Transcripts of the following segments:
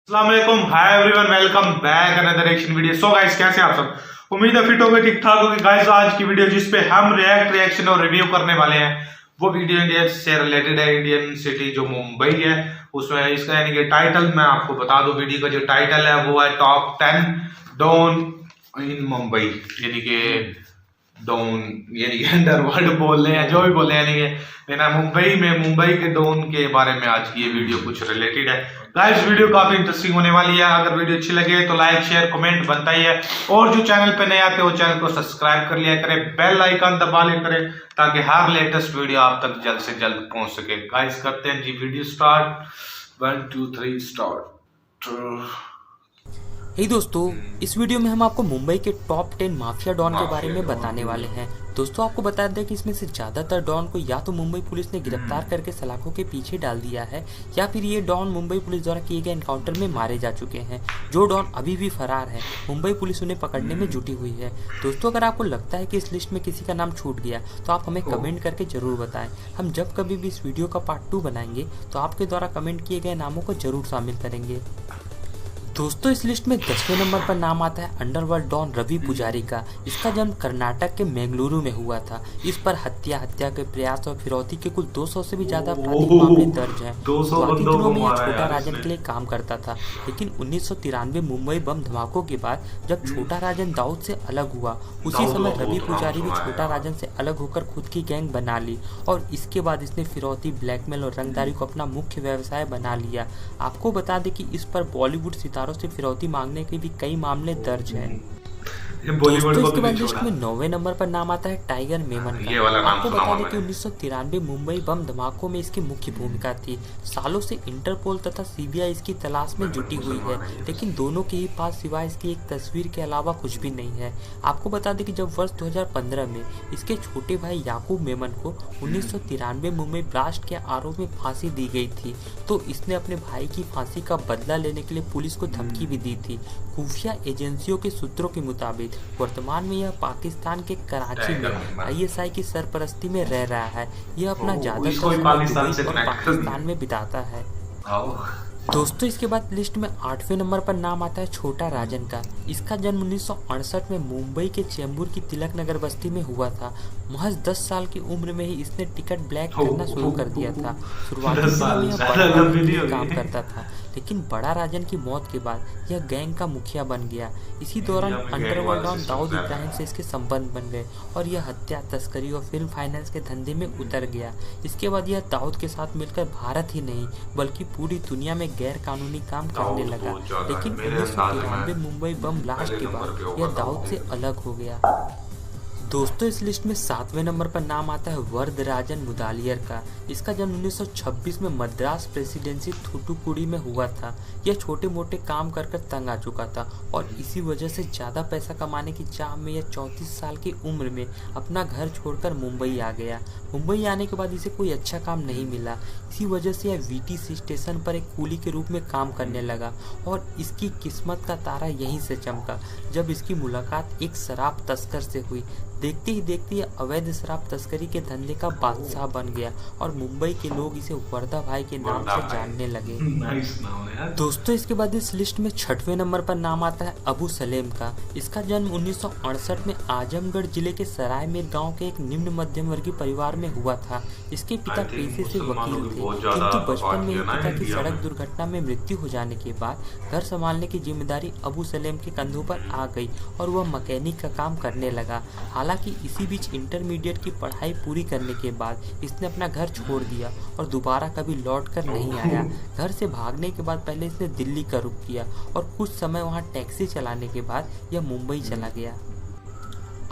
अस्सलाम वालेकुम, hi everyone, welcome back another action video. So guys, कैसे आप सब? उम्मीद है फिट हो गए, ठीक ठाक हो गए। गाइस, आज की वीडियो जिस पे हम रिएक्शन और रिव्यू करने वाले हैं वो वीडियो इंडिया से रिलेटेड है। इंडियन सिटी जो मुंबई है उसमें इसका यानी कि टाइटल मैं आपको बता दूं। वीडियो का जो टाइटल है वो है टॉप 10 डॉन इन मुंबई, यानी कि डॉन यानी कि अंडरवर्ल्ड बोल रहे हैं, जो भी बोल रहे हैं, यानी कि ना मुंबई के डॉन के बारे में आज की ये वीडियो कुछ रिलेटेड है। गाइस, वीडियो काफी इंटरेस्टिंग होने वाली है। अगर वीडियो अच्छी लगे तो लाइक शेयर कमेंट बनता ही है, और जो चैनल पे नए आते हैं वो चैनल को सब्सक्राइब कर लिया करें, बेल आइकन दबा लिया करें ताकि हर लेटेस्ट वीडियो आप तक जल्द से जल्द पहुंच सके। गाइस, करते हैं जी वीडियो स्टार्ट। 1 2 3 स्टार्ट। हे दोस्तों, इस वीडियो में हम आपको मुंबई के टॉप 10 माफिया डॉन के बारे में बताने वाले हैं। दोस्तों, आपको बता दें कि इसमें से ज्यादातर डॉन को या तो मुंबई पुलिस ने गिरफ्तार करके सलाखों के पीछे डाल दिया है, या फिर ये डॉन मुंबई पुलिस द्वारा किए गए एनकाउंटर में मारे जा चुके हैं। जो डॉन अभी भी फरार है, मुंबई पुलिस उन्हें पकड़ने में जुटी हुई है। दोस्तों, अगर आपको लगता है कि इस लिस्ट में किसी का नाम छूट गया तो आप हमें कमेंट करके जरूर बताएं। हम जब कभी भी इस वीडियो का पार्ट 2 बनाएंगे तो आपके द्वारा कमेंट किए गए नामों को जरूर शामिल करेंगे। दोस्तों, इस लिस्ट में 10वें नंबर पर नाम आता है अंडरवर्ल्ड डॉन रवि पुजारी का। इसका जन्म कर्नाटक के बेंगलुरु में हुआ था। इस पर हत्या के प्रयास और फिरौती के कुल 200 से भी ज्यादा आपराधिक मामले दर्ज हैं। शुरुआती दिनों में यह छोटा राजन के लिए काम करता था, लेकिन 1993 मुंबई बम धमाकों के बाद जब छोटा राजन दाऊद से अलग हुआ, उसी समय रवि पुजारी भी छोटा राजन से अलग होकर खुद की गैंग बना ली, और इसके बाद इसने फिरौती, ब्लैकमेल और रंगदारी को अपना मुख्य व्यवसाय बना लिया। आपको बता दें कि इस पर बॉलीवुड से फिरौती मांगने के भी कई मामले दर्ज हैं। दोस्तों, इसके बाद लिस्ट में 9वें नंबर पर नाम आता है टाइगर मेमन का। आपको बता दें कि 1993 मुंबई बम धमाकों में इसकी मुख्य भूमिका थी। सालों से इंटरपोल तथा सीबीआई इसकी तलाश में जुटी हुई है, लेकिन दोनों के ही पास सिवाय इसकी एक तस्वीर के अलावा कुछ भी नहीं है। आपको बता दें कि जब वर्ष 2015 में इसके छोटे भाई याकूब मेमन को 1993 मुंबई ब्लास्ट के आरोप में फांसी दी गई थी, तो इसने अपने भाई की फांसी का बदला लेने के लिए पुलिस को धमकी भी दी थी। खुफिया एजेंसियों के सूत्रों के मुताबिक वर्तमान में यह पाकिस्तान के कराची में आईएसआई की सरपरस्ती में रह रहा है। यह अपना ज्यादातर समय दुबई और पाकिस्तान में बिताता है। दोस्तों, इसके बाद लिस्ट में 8वें नंबर पर नाम आता है छोटा राजन का। इसका जन्म 1968 में मुंबई के चेंबूर की तिलक नगर बस्ती में हुआ था। महज 10 साल की उम्र में ही इसने टिकट ब्लैक करना शुरू कर दिया था। शुरुआती दिनों में यह बड़ा राजन के लिए काम करता था, लेकिन बड़ा राजन की मौत के बाद यह गैंग का मुखिया बन गया। इसी दौरान अंडरवर्ल्ड डॉन दाऊद इब्राहिम से इसके संबंध बन गए और यह हत्या, तस्करी और फिल्म फाइनेंस के धंधे में उतर गया। इसके बाद यह दाऊद के साथ मिलकर भारत ही नहीं बल्कि पूरी दुनिया में गैर कानूनी काम करने लगा, लेकिन 1993 मुंबई बम ब्लास्ट के बाद यह दाऊद से अलग हो गया। दोस्तों, इस लिस्ट में 7वें नंबर पर नाम आता है वरदराजन मुदालियर का। इसका जन्म 1926 में मद्रास प्रेसिडेंसी थूथुकुडी में हुआ था। यह छोटे मोटे काम कर तंग आ चुका था और इसी वजह से ज़्यादा पैसा कमाने की चाह में यह 34 साल की उम्र में अपना घर छोड़कर मुंबई आ गया। मुंबई आने के बाद इसे कोई अच्छा काम नहीं मिला। इसी वजह से यह वीटीसी स्टेशन पर एक कूली के रूप में काम करने लगा, और इसकी किस्मत का तारा यहीं से चमका जब इसकी मुलाकात एक शराब तस्कर से हुई। देखते ही देखते यह अवैध शराब तस्करी के धंधे का बादशाह बन गया और मुंबई के लोग इसे वर्दा भाई के नाम से जानने लगे। दोस्तों, इसके बाद इस लिस्ट में 6वें नंबर पर नाम आता है अबू सलेम का। इसका जन्म 1968 में आजमगढ़ जिले के सरायमीर गांव के एक निम्न मध्यम वर्गीय परिवार में हुआ था। इसके पिता पेशे से वकील थे, किंतु बचपन में ही पिता की सड़क दुर्घटना में मृत्यु हो जाने के बाद घर संभालने की जिम्मेदारी अबू सलेम के कंधों पर आ गई और वह मैकेनिक का काम करने लगा। हालांकि इसी बीच इंटरमीडिएट की पढ़ाई पूरी करने के बाद इसने अपना घर छोड़ दिया और दोबारा कभी लौट कर नहीं आया। घर से भागने के बाद पहले इसने दिल्ली का रुख किया और कुछ समय वहां टैक्सी चलाने के बाद यह मुंबई चला गया।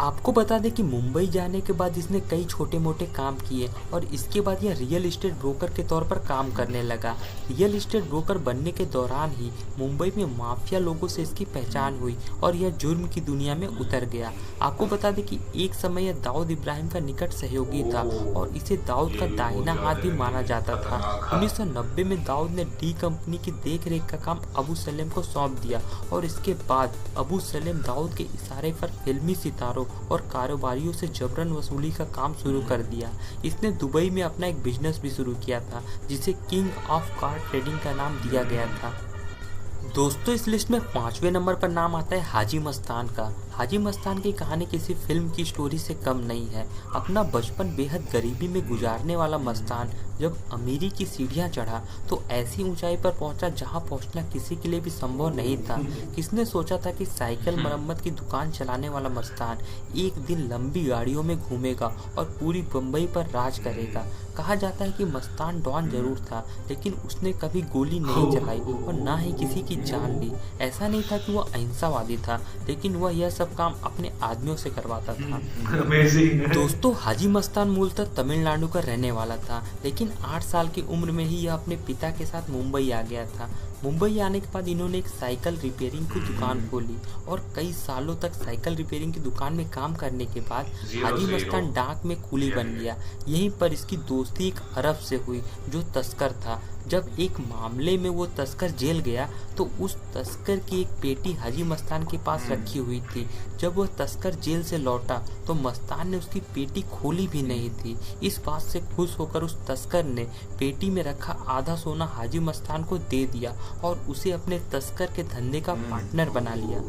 आपको बता दें कि मुंबई जाने के बाद इसने कई छोटे मोटे काम किए और इसके बाद यह रियल एस्टेट ब्रोकर के तौर पर काम करने लगा। रियल एस्टेट ब्रोकर बनने के दौरान ही मुंबई में माफिया लोगों से इसकी पहचान हुई और यह जुर्म की दुनिया में उतर गया। आपको बता दें कि एक समय यह दाऊद इब्राहिम का निकट सहयोगी था और इसे दाऊद का दाहिना हाथ भी माना जाता था। 1990 में दाऊद ने डी कंपनी की देख रेख का काम अबू सलेम को सौंप दिया और इसके बाद अबू सलेम दाऊद के इशारे पर फिल्मी सितारों और कारोबारियों से जबरन वसूली का काम शुरू कर दिया। इसने दुबई में अपना एक बिजनेस भी शुरू किया था जिसे किंग ऑफ कार ट्रेडिंग का नाम दिया गया था। दोस्तों इस लिस्ट में 5वें नंबर पर नाम आता है हाजी मस्तान का। हाजी मस्तान की कहानी किसी फिल्म की स्टोरी से कम नहीं है। अपना बचपन बेहद गरीबी में गुजारने वाला मस्तान जब अमीरी की सीढ़ियां चढ़ा तो ऐसी ऊंचाई पर पहुंचा जहां पहुंचना किसी के लिए भी संभव नहीं था। किसने सोचा था कि साइकिल मरम्मत की दुकान चलाने वाला मस्तान एक दिन लंबी गाड़ियों में घूमेगा और पूरी बम्बई पर राज करेगा। कहा जाता है कि मस्तान डॉन जरूर था, लेकिन उसने कभी गोली नहीं चलाई और ना ही किसी की जान ली। ऐसा नहीं था कि वह अहिंसावादी था, लेकिन वह यह सब काम अपने आदमियों से करवाता था। दोस्तों हाजी मस्तान मूलतः तमिलनाडु का रहने वाला था, लेकिन 8 साल की उम्र में ही यह अपने पिता के साथ मुंबई आ गया था। मुंबई आने के बाद इन्होंने एक साइकिल रिपेयरिंग की दुकान खोली और कई सालों तक साइकिल रिपेयरिंग की दुकान में काम करने के बाद हाजी मस्तान डाक में कुली बन गया। यहीं पर इसकी दोस्ती एक अरब से हुई जो तस्कर था। जब एक मामले में वो तस्कर जेल गया तो उस तस्कर की एक पेटी हाजी मस्तान के पास रखी हुई थी। जब वह तस्कर जेल से लौटा तो मस्तान ने उसकी पेटी खोली भी नहीं थी। इस बात से खुश होकर उस तस्कर ने पेटी में रखा आधा सोना हाजी मस्तान को दे दिया और उसे अपने तस्कर के धंधे का पार्टनर बना लिया।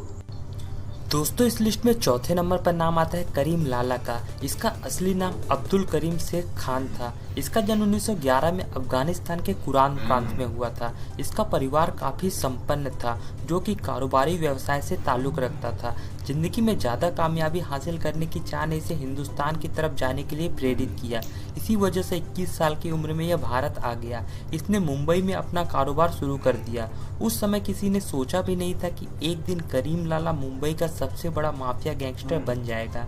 दोस्तों इस लिस्ट में 4थे नंबर पर नाम आता है करीम लाला का। इसका असली नाम अब्दुल करीम शेख खान था। इसका जन्म 1911 में अफगानिस्तान के कुरान प्रांत में हुआ था। इसका परिवार काफ़ी संपन्न था जो कि कारोबारी व्यवसाय से ताल्लुक़ रखता था। जिंदगी में ज़्यादा कामयाबी हासिल करने की चाह ने इसे हिंदुस्तान की तरफ जाने के लिए प्रेरित किया। इसी वजह से 21 साल की उम्र में यह भारत आ गया। इसने मुंबई में अपना कारोबार शुरू कर दिया। उस समय किसी ने सोचा भी नहीं था कि एक दिन करीम लाला मुंबई का सबसे बड़ा माफिया गैंगस्टर बन जाएगा।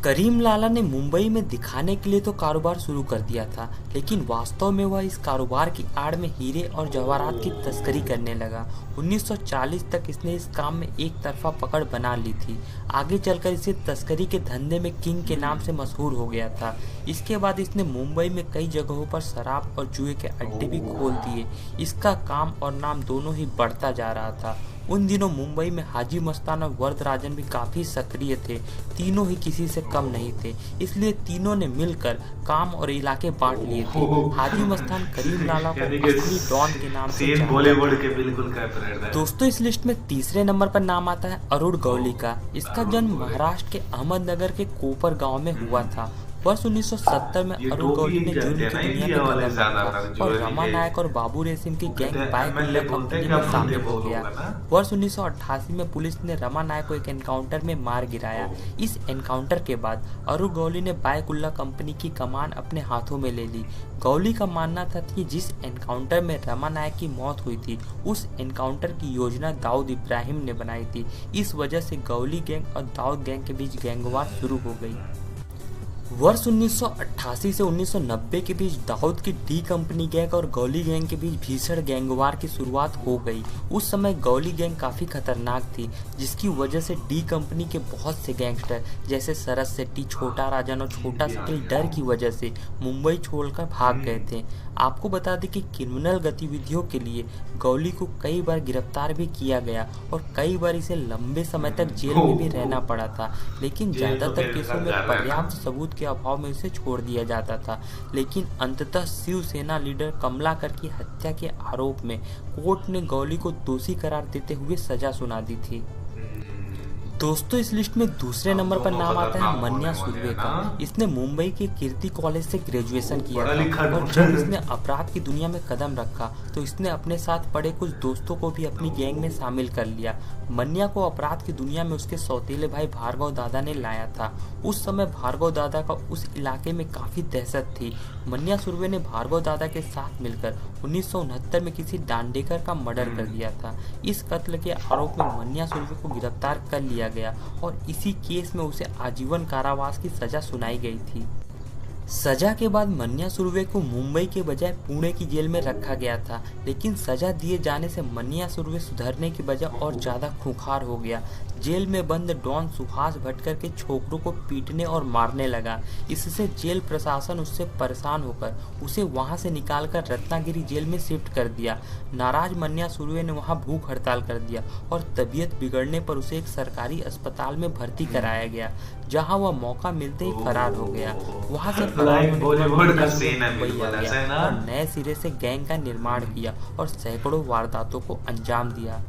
करीम लाला ने मुंबई में दिखाने के लिए तो कारोबार शुरू कर दिया था, लेकिन वास्तव में वह इस कारोबार की आड़ में हीरे और जवाहरात की तस्करी करने लगा। 1940 तक इसने इस काम में एक तरफा पकड़ बना ली थी। आगे चलकर इसे तस्करी के धंधे में किंग के नाम से मशहूर हो गया था। इसके बाद इसने मुंबई में कई जगहों पर शराब और जुए के अड्डे भी खोल दिए। इसका काम और नाम दोनों ही बढ़ता जा रहा था। उन दिनों मुंबई में हाजी मस्तान और वरदराजन भी काफ़ी सक्रिय थे। तीनों ही किसी से कम नहीं थे, इसलिए तीनों ने मिलकर काम और इलाके बांट लिए थे। हाजी मस्तान करीम लाला को असली डॉन के नाम से बॉलीवुड के बिल्कुल का। दोस्तों इस लिस्ट में 3रे नंबर पर नाम आता है अरुण गौली का। इसका जन्म महाराष्ट्र के अहमदनगर के कोपर गाँव में हुआ था। वर्ष 1970 में अरुण गौली ने जुर्म की दुनिया में कदम रखा और रमा नायक और बाबू रेसिम की गैंग बायकुल्ला कंपनी में शामिल हो गया। वर्ष 1988 में पुलिस ने रमा नायक को एक एनकाउंटर में मार गिराया। इस एनकाउंटर के बाद अरुण गौली ने बायकुल्ला कंपनी की कमान अपने हाथों में ले ली। गौली का मानना था कि जिस एनकाउंटर में रमा नायक की मौत हुई थी उस एनकाउंटर की योजना दाऊद इब्राहिम ने बनाई थी। इस वजह से गौली गैंग और दाऊद गैंग के बीच गैंगवार शुरू हो गई। वर्ष 1988 से 1990 के बीच दाऊद की डी कंपनी गैंग और गौली गैंग के बीच भीषण गैंगवार की शुरुआत हो गई। उस समय गौली गैंग काफ़ी खतरनाक थी, जिसकी वजह से डी कंपनी के बहुत से गैंगस्टर जैसे शरद शेट्टी, छोटा राजन और छोटा शकील डर की वजह से मुंबई छोड़कर भाग गए थे। आपको बता दें कि क्रिमिनल गतिविधियों के लिए गौली को कई बार गिरफ्तार भी किया गया और कई बार इसे लंबे समय तक जेल में भी रहना पड़ा था, लेकिन ज़्यादातर केसों में पर्याप्त सबूत के अभाव में इसे छोड़ दिया जाता था। लेकिन अंततः शिवसेना लीडर कमलाकर की हत्या के आरोप में कोर्ट ने गौली को दोषी करार देते हुए सजा सुना दी थी। दोस्तों इस लिस्ट में 2रे नंबर पर नाम आता है मन्या सुर्वे का। इसने मुंबई के कीर्ति कॉलेज से ग्रेजुएशन किया था और जब इसने अपराध की दुनिया में कदम रखा तो इसने अपने साथ पढ़े कुछ दोस्तों को भी अपनी गैंग में शामिल कर लिया। मन्या को अपराध की दुनिया में उसके सौतेले भाई भार्गव दादा ने लाया था। उस समय भार्गव दादा का उस इलाके में काफ़ी दहशत थी। मन्या सुर्वे ने भार्गव दादा के साथ मिलकर 1969 में किसी डांडेकर का मर्डर कर दिया था। इस कत्ल के आरोप में मन्या सुर्वे को गिरफ्तार कर लिया गया और इसी केस में उसे आजीवन कारावास की सजा सुनाई गई थी। सजा के बाद मन्या सुर्वे को मुंबई के बजाय पुणे की जेल में रखा गया था, लेकिन सजा दिए जाने से मन्या सुर्वे सुधरने की बजाय और ज़्यादा खूंखार हो गया। जेल में बंद डॉन सुहास भटकर के छोकरों को पीटने और मारने लगा। इससे जेल प्रशासन उससे परेशान होकर उसे वहां से निकालकर रत्नागिरी जेल में शिफ्ट कर दिया। नाराज मन्या सुर्वे ने वहां भूख हड़ताल कर दिया और तबीयत बिगड़ने पर उसे एक सरकारी अस्पताल में भर्ती कराया गया। जहां वह मौका मिलते ही फरार हो गया। वहां से फरार होने के बाद बॉलीवुड का पुलिस सीन है मुंबई बिल्कुल आ ऐसा गया है ना। और नए सिरे से गैंग का निर्माण किया और सैकड़ों वारदातों को अंजाम दिया।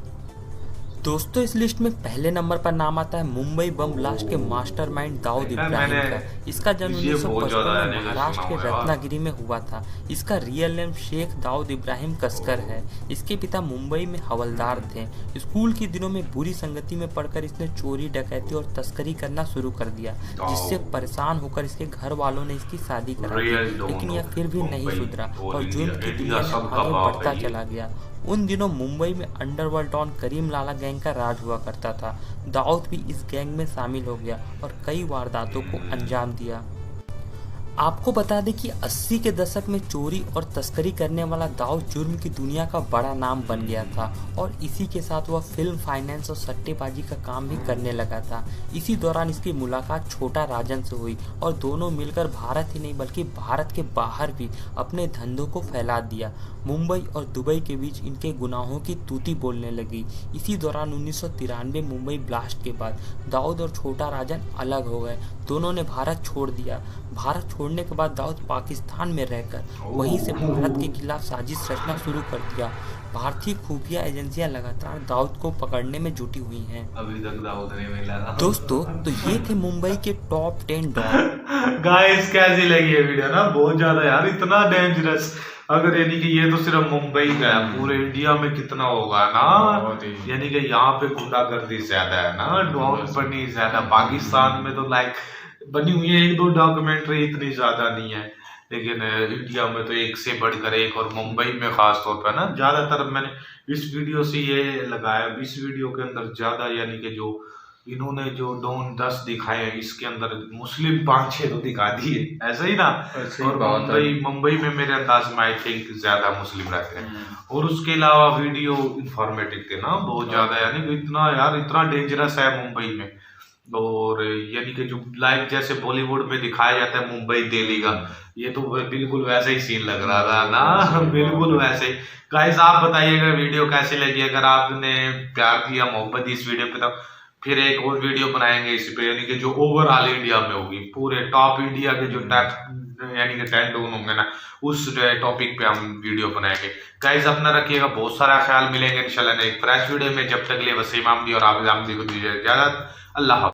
दोस्तों इस लिस्ट में पहले नंबर पर नाम आता है मुंबई बम ब्लास्ट के मास्टरमाइंड दाऊद देखा इब्राहिम मैंने, का। इसका जन्म ये बहुत 1955 ज्यादा में यानी कि महाराष्ट्र के सुना हुआ है। रत्नागिरी में हुआ था। इसका रियल नेम शेख दाऊद इब्राहिम कसकर है। इसके पिता मुंबई में हवलदार थे। स्कूल के दिनों में बुरी संगति में पड़कर इसने चोरी, डकैती और तस्करी करना शुरू कर दिया, जिससे परेशान होकर इसके घर वालों ने इसकी शादी करा दी। लेकिन यह फिर भी नहीं सुधरा और जुल्म की दुनिया में आगे बढ़ता चला गया। उन दिनों मुंबई में underworld don Karim Lala gang का राज हुआ करता था। दाऊद भी इस गैंग में शामिल हो गया और कई वारदातों को अंजाम दिया। आपको बता दें कि 80 के दशक में चोरी और तस्करी करने वाला दाऊद जुर्म की दुनिया का बड़ा नाम बन गया था और इसी के साथ वह फिल्म, फाइनेंस और सट्टेबाजी का काम भी करने लगा था। इसी दौरान इसकी मुलाकात छोटा राजन से हुई और दोनों मिलकर भारत ही नहीं बल्कि भारत के बाहर भी अपने धंधों को फैला दिया। मुंबई और दुबई के बीच इनके गुनाहों की तूती बोलने लगी। इसी दौरान 1993 मुंबई ब्लास्ट के बाद दाऊद और छोटा राजन अलग हो गए। दोनों ने भारत छोड़ दिया। भारत छोड़ने के बाद दाऊद पाकिस्तान में रहकर वहीं से भारत के खिलाफ साजिश रचना शुरू कर दिया। भारतीय खुफिया एजेंसियां लगातार दाऊद को पकड़ने में जुटी हुई हैं। अभी तक दाऊद नहीं मिला ना। दोस्तों तो ये थे मुंबई के टॉप 10 डॉन। गाइस कैसी लगी ये वीडियो ना, बहुत ज्यादा यार, इतना डेंजरस। अगर यानी कि ये तो सिर्फ मुंबई का है, पूरे इंडिया में कितना होगा ना, यानी कि यहाँ पे गुंडागर्दी ज्यादा है ना, डॉन बनी ज्यादा। पाकिस्तान में तो लाइक बनी हुई है 1-2 डॉक्यूमेंट्री, इतनी ज्यादा नहीं है, लेकिन इंडिया में तो एक से बढ़कर एक, और मुंबई में खास तौर पर ना ज्यादातर मैंने इस वीडियो से ये लगाया। इस वीडियो के अंदर ज्यादा यानी कि जो इन्होंने जो डॉन 10 दिखाए हैं, इसके अंदर मुस्लिम 5-6 तो दिखा दिए, ऐसा ही ना। और मुंबई में मेरे अंदाज में आई थिंक ज्यादा मुस्लिम रहते हैं। और उसके अलावा वीडियो इंफॉर्मेटिव थे ना बहुत ज्यादा, यानी कि इतना यार, इतना डेंजरस है मुंबई में। और यानी कि जो लाइक जैसे बॉलीवुड में दिखाया जाता है मुंबई दिल्ली का, ये तो बिल्कुल वैसे ही सीन लग रहा था ना, बिल्कुल वैसे ही। गाइस आप बताइएगा वीडियो कैसी लगी। अगर आपने प्यार दिया, मोहब्बत दी इस वीडियो पे, तो फिर एक और वीडियो बनाएंगे इस पे, यानी कि जो ओवरऑल इंडिया में होगी, पूरे टॉप इंडिया के जो यानी कि 10 डॉन होंगे ना, उस टॉपिक पे हम वीडियो बनाएंगे। गाइस अपना रखिएगा बहुत सारा ख्याल। मिलेंगे इंशाल्लाह एक फ्रेश वीडियो में। जब तक के लिए वसीम अहमदी और आबिद अहमदी को दीजिए इजाजत। अल्लाह।